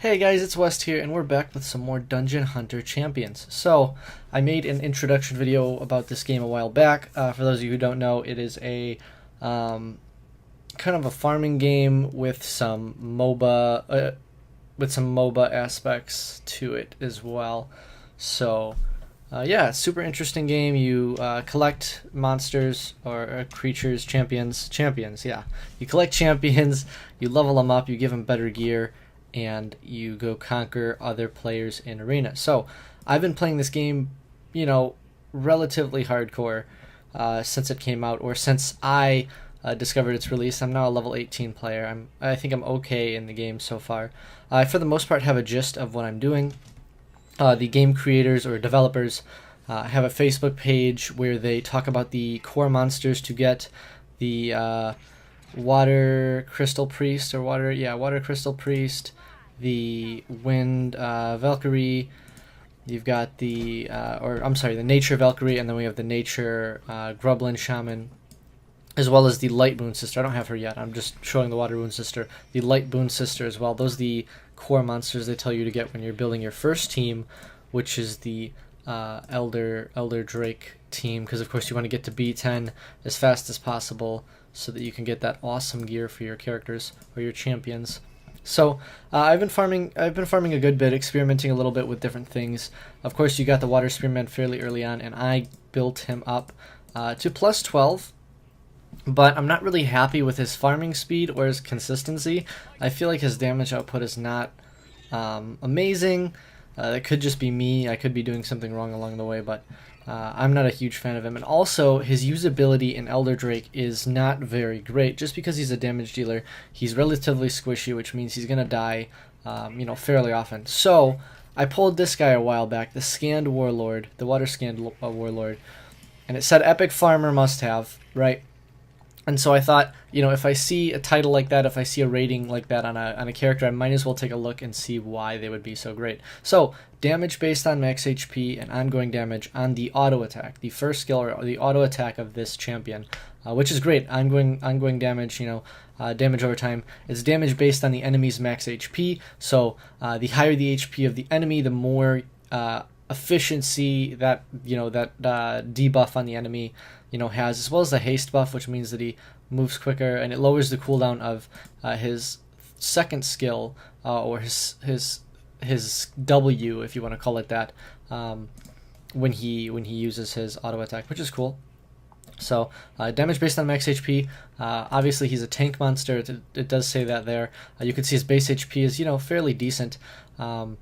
Hey guys, it's West here, and we're back with some more Dungeon Hunter Champions. So, I made an introduction video about this game a while back. For those of you who don't know, it is a kind of a farming game with some MOBA aspects to it as well. So, yeah, super interesting game. You collect monsters or creatures, champions. Yeah, you collect champions. You level them up. You give them better gear, and you go conquer other players in arena. So I've been playing this game, relatively hardcore since it came out, or since I discovered its release. I'm now a level 18 player. I think I'm okay in the game so far. I, for the most part, have a gist of what I'm doing. The game creators or developers have a Facebook page where they talk about the core monsters to get the water crystal priest, water crystal priest, the wind Valkyrie. You've got the the nature Valkyrie, and then we have the nature Grublin shaman, as well as the light boon sister. I don't have her yet. I'm just showing the water boon sister, the light boon sister as well. Those are the core monsters they tell you to get when you're building your first team, which is the Elder Drake team, because of course you want to get to B10 as fast as possible so that you can get that awesome gear for your characters or your champions. So I've been farming a good bit, experimenting a little bit with different things. Of course, you got the water spearman fairly early on, and I built him up to plus 12. But I'm not really happy with his farming speed or his consistency. I feel like his damage output is not amazing. It could just be me. I could be doing something wrong along the way, but I'm not a huge fan of him. And also, his usability in Elder Drake is not very great. Just because he's a damage dealer, he's relatively squishy, which means he's going to die fairly often. So, I pulled this guy a while back, the Skand Warlord, the Water Skand Warlord, and it said Epic Farmer Must Have, right? And so I thought, if I see a title like that, if I see a rating like that on a character, I might as well take a look and see why they would be so great. So, damage based on max HP and ongoing damage on the auto attack, the first skill or the auto attack of this champion, which is great. Ongoing damage, damage over time. It's damage based on the enemy's max HP. So, the higher the HP of the enemy, the more efficiency that debuff on the enemy has, as well as the haste buff, which means that he moves quicker, and it lowers the cooldown of his second skill, or his W, if you want to call it that, when he uses his auto attack, which is cool. So damage based on max HP. Obviously he's a tank monster. It does say that there. You can see his base HP is fairly decent. For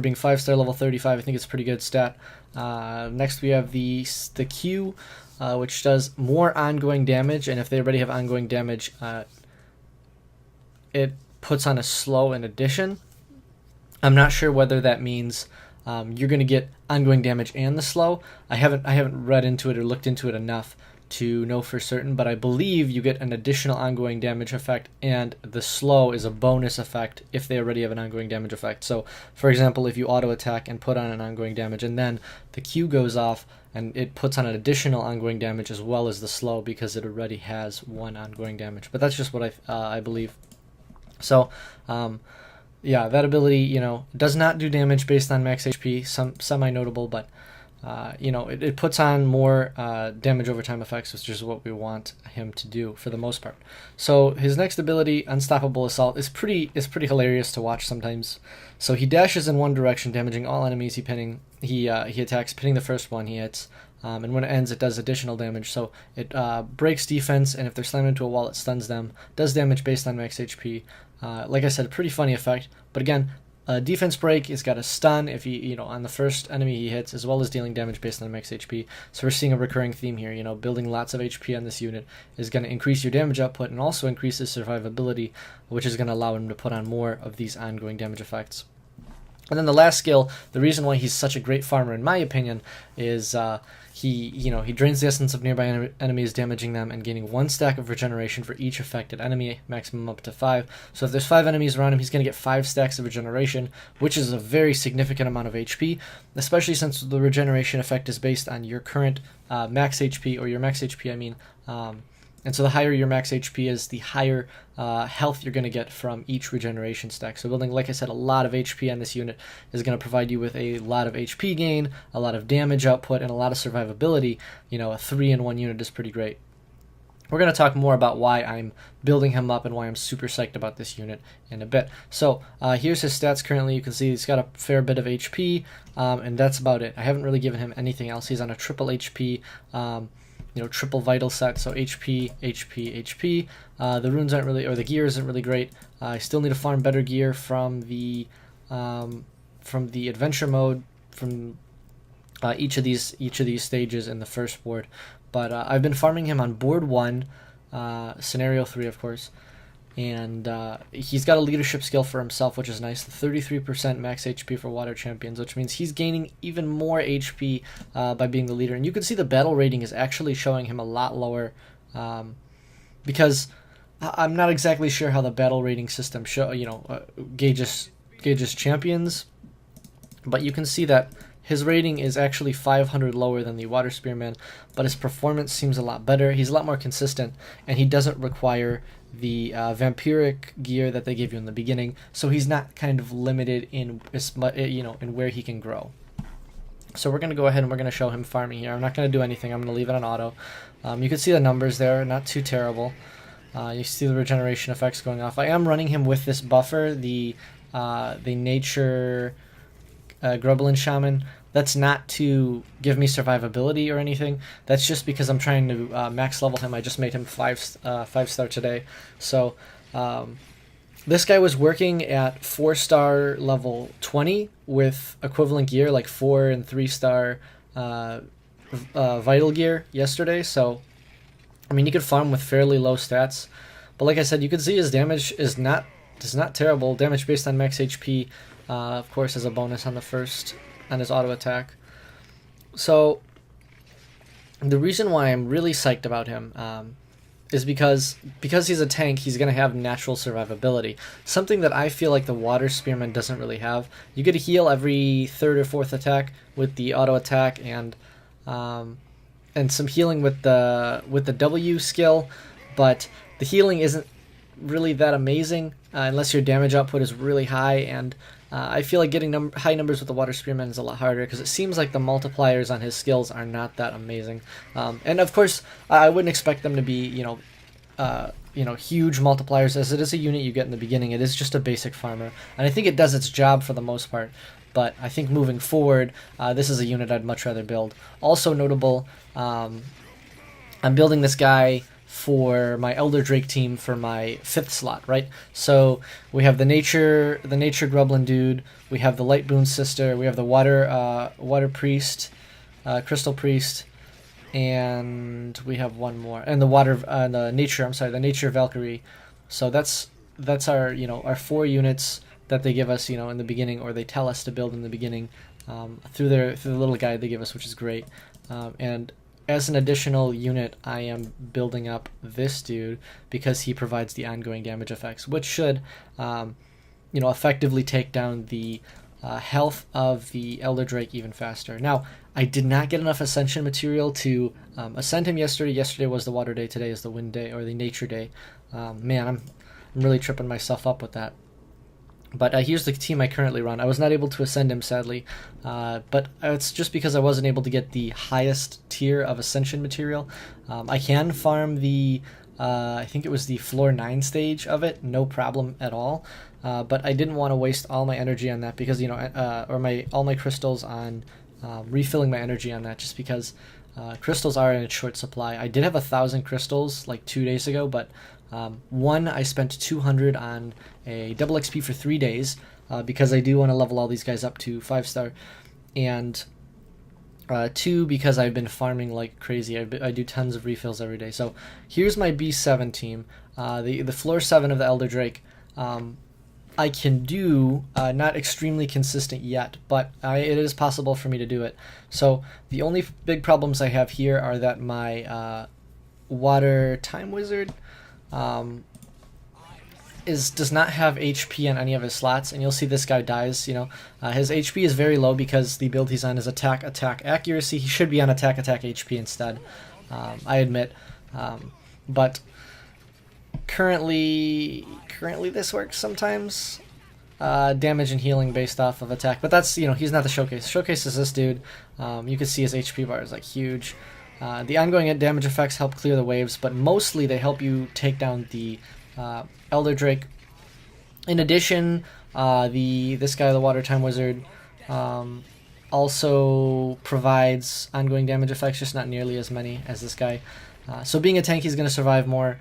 being 5-star level 35, I think it's a pretty good stat. Next we have the Q, which does more ongoing damage, and if they already have ongoing damage, it puts on a slow in addition. I'm not sure whether that means you're going to get ongoing damage and the slow. I haven't read into it or looked into it enough to know for certain, but I believe you get an additional ongoing damage effect, and the slow is a bonus effect if they already have an ongoing damage effect. So, for example, if you auto attack and put on an ongoing damage, and then the Q goes off, and it puts on an additional ongoing damage as well as the slow, because it already has one ongoing damage. But that's just what I believe. So, yeah, that ability, does not do damage based on max HP, semi-notable, but it puts on more damage over time effects, which is what we want him to do for the most part. So his next ability, Unstoppable Assault, is pretty hilarious to watch sometimes. So he dashes in one direction, damaging all enemies he attacks, pinning the first one he hits, and when it ends, it does additional damage. So it breaks defense, and if they're slammed into a wall, it stuns them. Does damage based on max HP. Like I said, a pretty funny effect. But again, defense break is got a stun if he, on the first enemy he hits, as well as dealing damage based on max HP. So we're seeing a recurring theme here. Building lots of HP on this unit is going to increase your damage output and also increase his survivability, which is going to allow him to put on more of these ongoing damage effects. And then the last skill, the reason why he's such a great farmer, in my opinion, is he drains the essence of nearby enemies, damaging them and gaining 1 stack of regeneration for each affected enemy, maximum up to 5. So if there's 5 enemies around him, he's going to get 5 stacks of regeneration, which is a very significant amount of HP, especially since the regeneration effect is based on your current max HP, or your max HP, And so the higher your max HP is, the higher health you're going to get from each regeneration stack. So building, like I said, a lot of HP on this unit is going to provide you with a lot of HP gain, a lot of damage output, and a lot of survivability. You know, a 3-in-1 unit is pretty great. We're going to talk more about why I'm building him up and why I'm super psyched about this unit in a bit. So here's his stats currently. You can see he's got a fair bit of HP, and that's about it. I haven't really given him anything else. He's on a triple HP, you know, triple vital set, so HP, HP, HP. The runes aren't really, or the gear isn't really great. I still need to farm better gear from the adventure mode, from each of these stages in the first board. But I've been farming him on board 1, scenario 3, of course, and he's got a leadership skill for himself, which is nice. The 33% max HP for water champions, which means he's gaining even more HP by being the leader. And you can see the battle rating is actually showing him a lot lower, because I'm not exactly sure how the battle rating system gauges champions, but you can see that his rating is actually 500 lower than the Water Spearman, but his performance seems a lot better. He's a lot more consistent, and he doesn't require the vampiric gear that they give you in the beginning, so he's not kind of limited in in where he can grow. So we're going to go ahead and we're going to show him farming here. I'm not going to do anything. I'm going to leave it on auto. You can see the numbers there, not too terrible. You see the regeneration effects going off. I am running him with this buffer, the nature Grublin Shaman. That's not to give me survivability or anything. That's just because I'm trying to max level him. I just made him 5-star today. So this guy was working at 4-star level 20 with equivalent gear, like 4 and 3-star vital gear yesterday. So I mean, he could farm with fairly low stats, but like I said, you can see his damage is not terrible. Damage based on max HP, of course, as a bonus on his auto attack. So the reason why I'm really psyched about him is because he's a tank, he's going to have natural survivability, something that I feel like the Water Spearman doesn't really have. You get a heal every 3rd or 4th attack with the auto attack, and some healing with the W skill, but the healing isn't really that amazing unless your damage output is really high, and I feel like getting high numbers with the Water Spearman is a lot harder because it seems like the multipliers on his skills are not that amazing. And of course, I wouldn't expect them to be, huge multipliers, as it is a unit you get in the beginning. It is just a basic farmer, and I think it does its job for the most part. But I think moving forward, this is a unit I'd much rather build. Also notable, I'm building this guy for my Elder Drake team for my 5th slot, right? So we have the nature Grublin dude, we have the Light Boon Sister, we have the water priest, Crystal Priest, and we have one more, and the nature Valkyrie. So that's our 4 units that they give us, in the beginning, or they tell us to build in the beginning, through the little guide they give us, which is great. And as an additional unit, I am building up this dude because he provides the ongoing damage effects, which should, effectively take down the health of the Elder Drake even faster. Now, I did not get enough Ascension material to ascend him yesterday. Yesterday was the Water Day. Today is the Wind Day, or the Nature Day. Man, I'm really tripping myself up with that. But here's the team I currently run. I was not able to ascend him, sadly, but it's just because I wasn't able to get the highest tier of Ascension material. I can farm the, I think it was the floor 9 stage of it, no problem at all. But I didn't want to waste all my energy on that because, all my crystals on refilling my energy on that, just because crystals are in short supply. I did have 1,000 crystals like 2 days ago, but one, I spent 200 on a double XP for 3 days because I do want to level all these guys up to 5-star, and 2, because I've been farming like crazy. I do tons of refills every day. So here's my B7 team, the floor 7 of the Elder Drake. I can do, not extremely consistent yet, but it is possible for me to do it. So the only big problems I have here are that my Water Time Wizard does not have HP on any of his slots, and you'll see this guy dies. His HP is very low because the build he's on is attack accuracy. He should be on attack HP instead, I admit. but currently this works sometimes. Damage and healing based off of attack, but that's, he's not the showcase. Showcase is this dude. You can see his HP bar is like huge. The ongoing damage effects help clear the waves, but mostly they help you take down the Elder Drake. In addition, this guy, the Water Time Wizard, also provides ongoing damage effects, just not nearly as many as this guy. So being a tank, he's going to survive more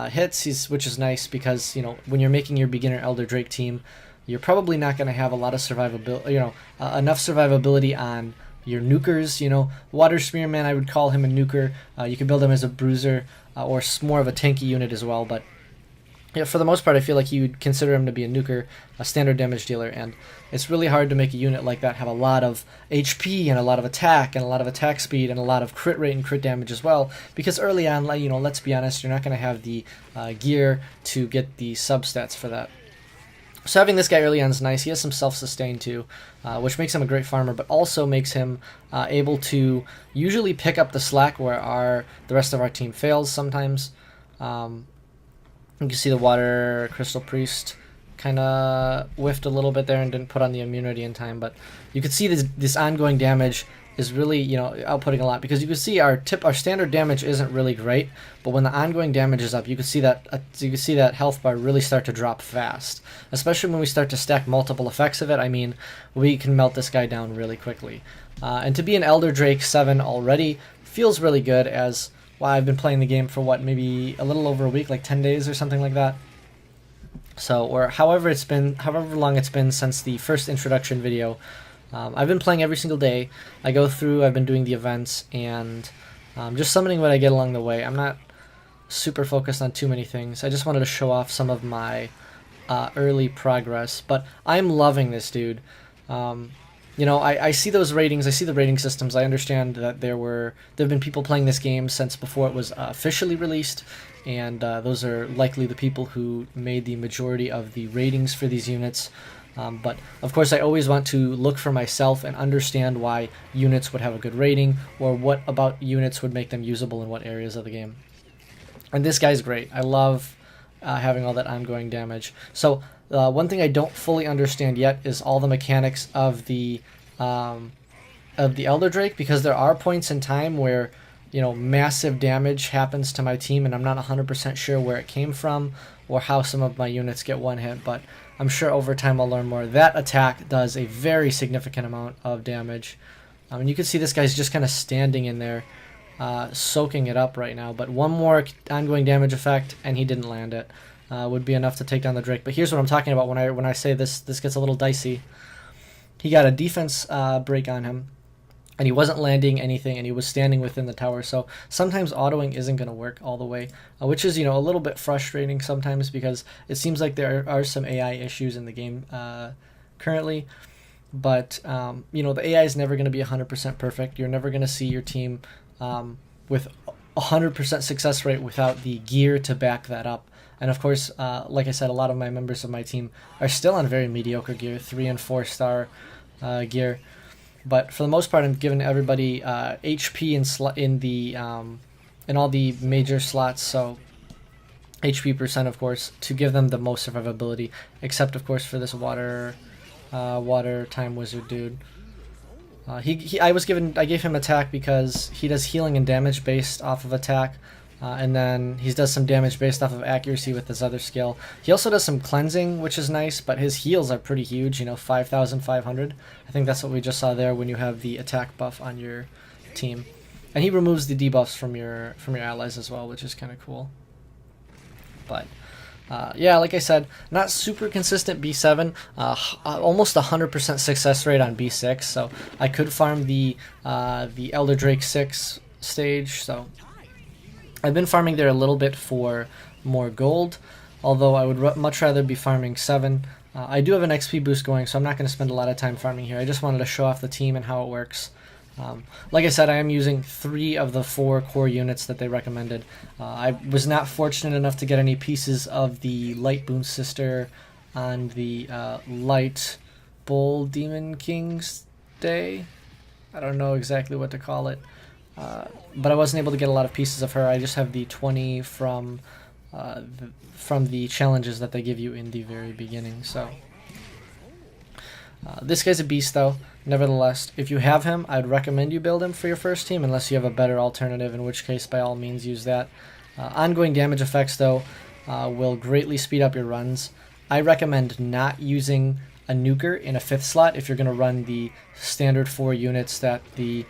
hits, which is nice because, when you're making your beginner Elder Drake team, you're probably not going to have a lot of survivability, enough survivability on your nukers. Water Spearman, I would call him a nuker. You can build him as a bruiser or more of a tanky unit as well, but yeah, for the most part, I feel like you'd consider him to be a nuker, a standard damage dealer, and it's really hard to make a unit like that have a lot of HP and a lot of attack and a lot of attack speed and a lot of crit rate and crit damage as well, because early on, let's be honest, you're not going to have the gear to get the substats for that. So having this guy early on is nice. He has some self-sustain too, which makes him a great farmer, but also makes him able to usually pick up the slack where the rest of our team fails sometimes. You can see the Water Crystal Priest kind of whiffed a little bit there and didn't put on the immunity in time, but you can see this ongoing damage is really, outputting a lot, because you can see our standard damage isn't really great, but when the ongoing damage is up, you can see that health bar really start to drop fast, especially when we start to stack multiple effects of it. I mean, we can melt this guy down really quickly. And to be an Elder Drake 7 already feels really good, as I've been playing the game for maybe a little over a week, like 10 days or something like that. So, or however long it's been since the first introduction video. I've been playing every single day. I go through, I've been doing the events, and just summoning what I get along the way. I'm not super focused on too many things. I just wanted to show off some of my early progress, but I'm loving this dude. I see those ratings, I see the rating systems, I understand that there have been people playing this game since before it was officially released, and those are likely the people who made the majority of the ratings for these units. But of course I always want to look for myself and understand why units would have a good rating, or what about units would make them usable in what areas of the game. And this guy's great. I love having all that ongoing damage. So one thing I don't fully understand yet is all the mechanics of the Elder Drake, because there are points in time where massive damage happens to my team, and I'm not 100% sure where it came from or how some of my units get one hit, but I'm sure over time I'll learn more. That attack does a very significant amount of damage. And you can see this guy's just kind of standing in there, soaking it up right now, but one more ongoing damage effect and he didn't land it. Would be enough to take down the Drake. But here's what I'm talking about when I say this gets a little dicey. He got a defense break on him, and he wasn't landing anything, and he was standing within the tower. So sometimes autoing isn't going to work all the way, which is a little bit frustrating sometimes, because it seems like there are some AI issues in the game currently. But the AI is never going to be 100% perfect. You're never going to see your team with 100% success rate without the gear to back that up. And of course, like I said, a lot of my members of my team are still on very mediocre gear, 3 and 4 star gear. But for the most part, I'm giving everybody HP in all the major slots, so HP percent, of course, to give them the most survivability. Except, of course, for this Water Time Wizard dude. I gave him attack because he does healing and damage based off of attack. And then he does some damage based off of accuracy with his other skill. He also does some cleansing, which is nice, but his heals are pretty huge, 5,500. I think that's what we just saw there when you have the attack buff on your team. And he removes the debuffs from your allies as well, which is kind of cool. But yeah, like I said, not super consistent B7, almost 100% success rate on B6, so I could farm the Elder Drake 6 stage, so I've been farming there a little bit for more gold, although I would much rather be farming 7. I do have an XP boost going, so I'm not going to spend a lot of time farming here. I just wanted to show off the team and how it works. Like I said, I am using 3 of the 4 core units that they recommended. I was not fortunate enough to get any pieces of the Light Boon Sister on the Light Bull Demon King's Day. I don't know exactly what to call it. but I wasn't able to get a lot of pieces of her. I just have the 20 from the challenges that they give you in the very beginning. So this guy's a beast, though. Nevertheless, if you have him, I'd recommend you build him for your first team, unless you have a better alternative, in which case, by all means, use that. Ongoing damage effects, though, will greatly speed up your runs. I recommend not using a nuker in a 5th slot if you're going to run the standard 4 units that the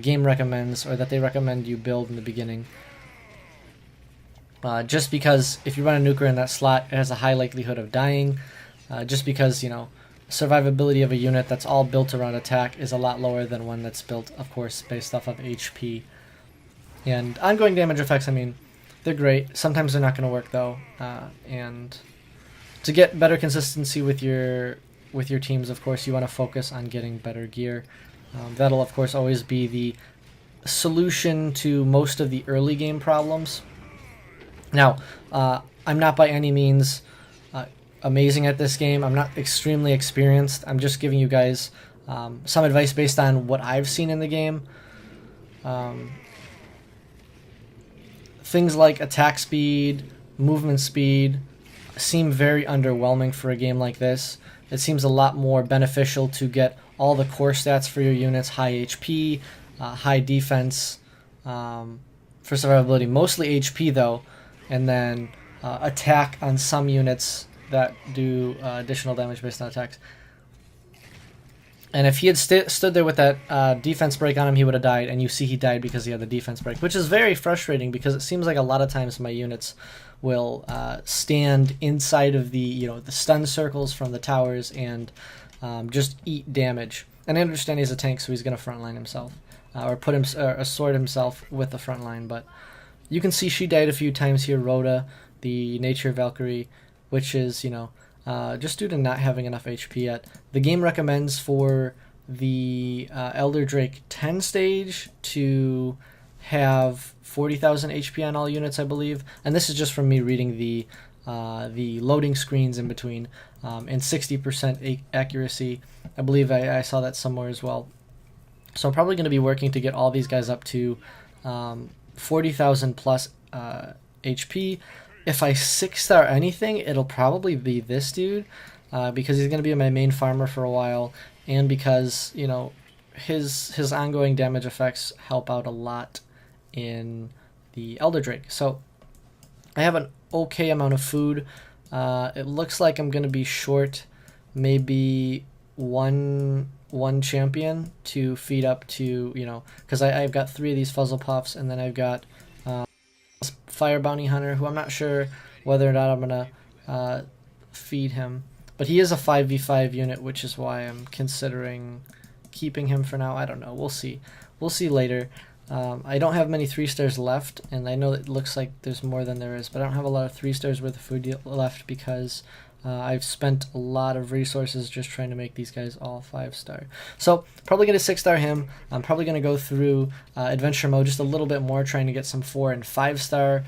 game recommends, or that they recommend you build in the beginning. Just because if you run a nuker in that slot, it has a high likelihood of dying, just because, you know, survivability of a unit that's all built around attack is a lot lower than one that's built, of course, based off of HP. And ongoing damage effects, I mean, they're great. Sometimes they're not going to work, though. And to get better consistency with your teams, of course, you want to focus on getting better gear. That'll, of course, always be the solution to most of the early game problems. Now, I'm not by any means amazing at this game. I'm not extremely experienced. I'm just giving you guys some advice based on what I've seen in the game. Things like attack speed, movement speed seem very underwhelming for a game like this. It seems a lot more beneficial to get all the core stats for your units, high HP, high defense, for survivability, mostly HP though, and then attack on some units that do additional damage based on attacks. And if he had stood there with that defense break on him, he would have died, and you see he died because he had the defense break, which is very frustrating because it seems like a lot of times my units will stand inside of the the stun circles from the towers and just eat damage. And I understand he's a tank, so he's going to frontline himself or assort himself with the front line. But you can see she died a few times here. Rhoda, the Nature Valkyrie, which is just due to not having enough HP yet. The game recommends for the Elder Drake 10 stage to have 40,000 HP on all units, I believe. And this is just from me reading the loading screens in between, and 60% accuracy. I believe I saw that somewhere as well. So I'm probably going to be working to get all these guys up to 40,000 plus HP. If I 6-star anything, it'll probably be this dude, because he's going to be my main farmer for a while, and because his ongoing damage effects help out a lot in the Elder Drake. So I have an okay amount of food. It looks like I'm going to be short maybe one champion to feed up to, because I've got 3 of these Fuzzle Puffs, and then I've got Fire Bounty Hunter, who I'm not sure whether or not I'm going to feed him. But he is a 5v5 unit, which is why I'm considering keeping him for now. I don't know. We'll see. We'll see later. I don't have many 3-stars left, and I know it looks like there's more than there is, but I don't have a lot of 3-stars worth of food left because I've spent a lot of resources just trying to make these guys all 5-star. So probably going to 6-star him. I'm probably going to go through adventure mode just a little bit more, trying to get some 4 and 5-star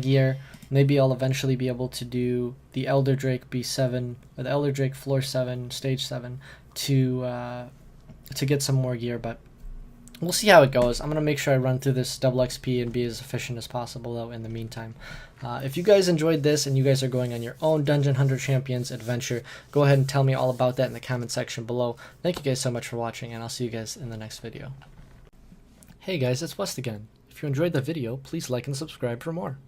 gear. Maybe I'll eventually be able to do the Elder Drake B7 or the Elder Drake floor 7, stage 7 to get some more gear, but we'll see how it goes. I'm going to make sure I run through this double XP and be as efficient as possible, though, in the meantime. If you guys enjoyed this and you guys are going on your own Dungeon Hunter Champions adventure, go ahead and tell me all about that in the comment section below. Thank you guys so much for watching, and I'll see you guys in the next video. Hey guys, it's West again. If you enjoyed the video, please like and subscribe for more.